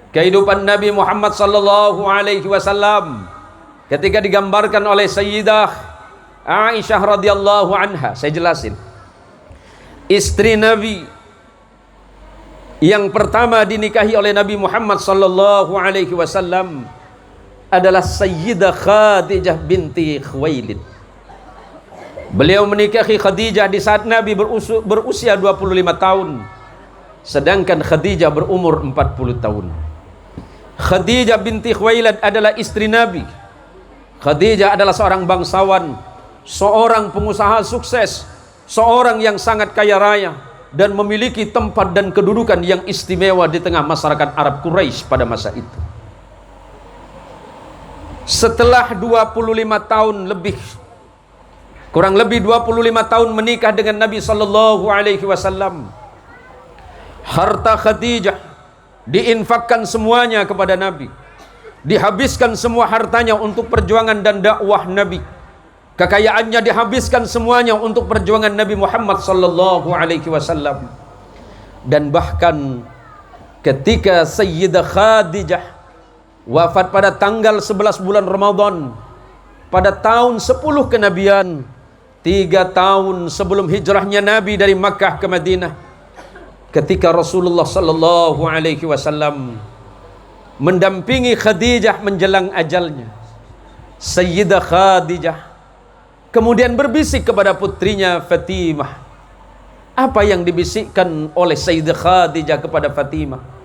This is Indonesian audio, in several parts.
kehidupan Nabi Muhammad sallallahu alaihi wasallam ketika digambarkan oleh Sayyidah Aisyah radhiyallahu anha. Saya jelasin. Istri Nabi yang pertama dinikahi oleh Nabi Muhammad sallallahu alaihi wasallam adalah Sayyidah Khadijah binti Khuwailid. Beliau menikahi Khadijah di saat Nabi berusia 25 tahun, sedangkan Khadijah berumur 40 tahun. Khadijah binti Khuwailid adalah istri Nabi. Khadijah adalah seorang bangsawan, seorang pengusaha sukses, seorang yang sangat kaya raya dan memiliki tempat dan kedudukan yang istimewa di tengah masyarakat Arab Quraisy pada masa itu. Setelah 25 tahun lebih, kurang lebih 25 tahun menikah dengan Nabi sallallahu alaihi wasallam, harta Khadijah diinfakkan semuanya kepada Nabi. Dihabiskan semua hartanya untuk perjuangan dan dakwah Nabi. Kekayaannya dihabiskan semuanya untuk perjuangan Nabi Muhammad sallallahu alaihi wasallam. Dan bahkan ketika Sayyidah Khadijah wafat pada tanggal 11 bulan Ramadan pada tahun 10 kenabian, 3 tahun sebelum hijrahnya Nabi dari Makkah ke Madinah, ketika Rasulullah sallallahu alaihi wasallam mendampingi Khadijah menjelang ajalnya, Sayyidah Khadijah kemudian berbisik kepada putrinya Fatimah. Apa yang dibisikkan oleh Sayyidah Khadijah kepada Fatimah?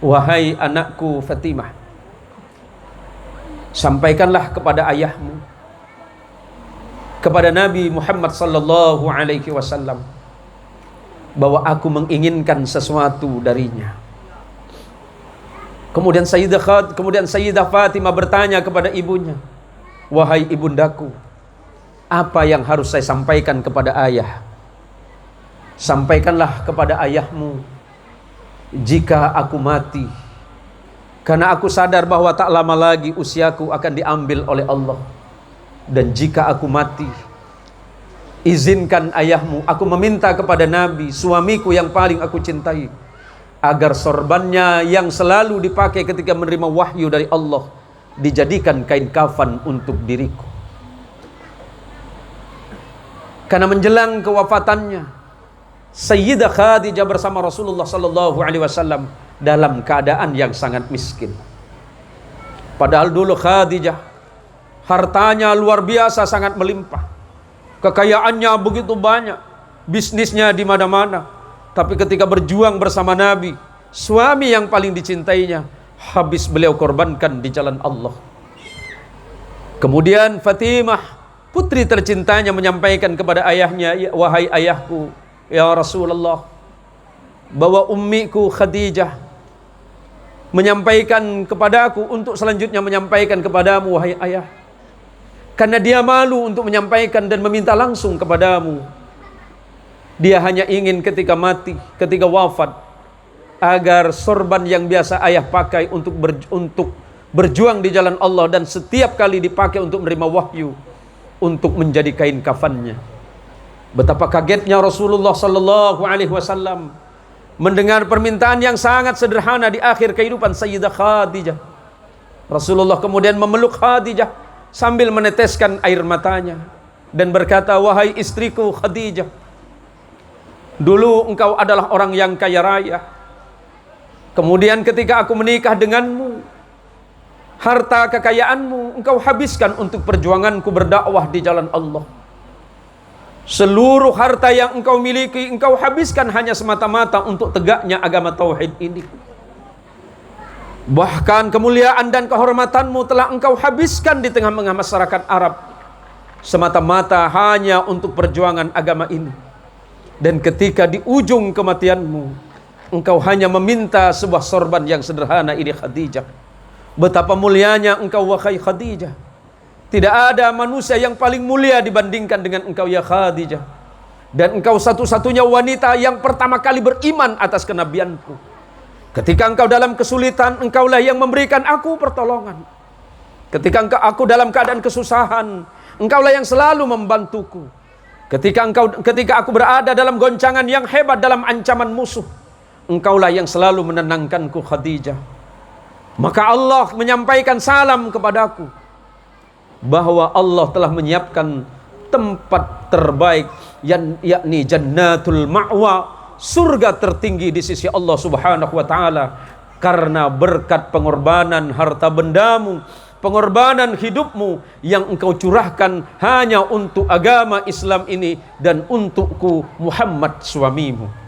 Wahai anakku Fatimah, sampaikanlah kepada ayahmu, kepada Nabi Muhammad sallallahu alaihi wasallam, bahwa aku menginginkan sesuatu darinya. Kemudian Sayyidah Fatimah bertanya kepada ibunya, wahai ibundaku, apa yang harus saya sampaikan kepada ayah? Sampaikanlah kepada ayahmu, jika aku mati, karena aku sadar bahwa tak lama lagi usiaku akan diambil oleh Allah, dan jika aku mati, izinkan ayahmu, aku meminta kepada Nabi, suamiku yang paling aku cintai, agar sorbannya yang selalu dipakai ketika menerima wahyu dari Allah dijadikan kain kafan untuk diriku. Karena menjelang kewafatannya, Sayyidah Khadijah bersama Rasulullah sallallahu alaihi wasallam dalam keadaan yang sangat miskin. Padahal dulu Khadijah hartanya luar biasa, sangat melimpah. Kekayaannya begitu banyak, bisnisnya di mana-mana. Tapi ketika berjuang bersama Nabi, suami yang paling dicintainya habis beliau korbankan di jalan Allah. Kemudian Fatimah, putri tercintanya, menyampaikan kepada ayahnya, wahai ayahku, ya Rasulullah, bahwa ummiku Khadijah menyampaikan kepadaku untuk selanjutnya menyampaikan kepadamu, wahai ayah, karena dia malu untuk menyampaikan dan meminta langsung kepadamu. Dia hanya ingin ketika mati, ketika wafat, agar sorban yang biasa ayah pakai untuk berjuang di jalan Allah dan setiap kali dipakai untuk menerima wahyu, untuk menjadi kain kafannya. Betapa kagetnya Rasulullah sallallahu alaihi wasallam mendengar permintaan yang sangat sederhana di akhir kehidupan Sayyidah Khadijah. Rasulullah kemudian memeluk Khadijah sambil meneteskan air matanya dan berkata, wahai istriku Khadijah, dulu engkau adalah orang yang kaya raya. Kemudian ketika aku menikah denganmu, harta kekayaanmu engkau habiskan untuk perjuanganku berdakwah di jalan Allah. Seluruh harta yang engkau miliki engkau habiskan hanya semata-mata untuk tegaknya agama tauhid ini. Bahkan kemuliaan dan kehormatanmu telah engkau habiskan di tengah-tengah masyarakat Arab semata-mata hanya untuk perjuangan agama ini. Dan ketika di ujung kematianmu, engkau hanya meminta sebuah sorban yang sederhana ini Khadijah. Betapa mulianya engkau wahai Khadijah. Tidak ada manusia yang paling mulia dibandingkan dengan engkau ya Khadijah. Dan engkau satu-satunya wanita yang pertama kali beriman atas kenabianku. Ketika engkau dalam kesulitan, engkaulah yang memberikan aku pertolongan. Ketika aku dalam keadaan kesusahan, engkaulah yang selalu membantuku. Ketika aku berada dalam goncangan yang hebat dalam ancaman musuh, engkaulah yang selalu menenangkanku Khadijah. Maka Allah menyampaikan salam kepadaku bahwa Allah telah menyiapkan tempat terbaik, yakni jannatul ma'wa, surga tertinggi di sisi Allah Subhanahu wa taala, karena berkat pengorbanan harta bendamu, pengorbanan hidupmu yang engkau curahkan hanya untuk agama Islam ini dan untukku Muhammad suamimu.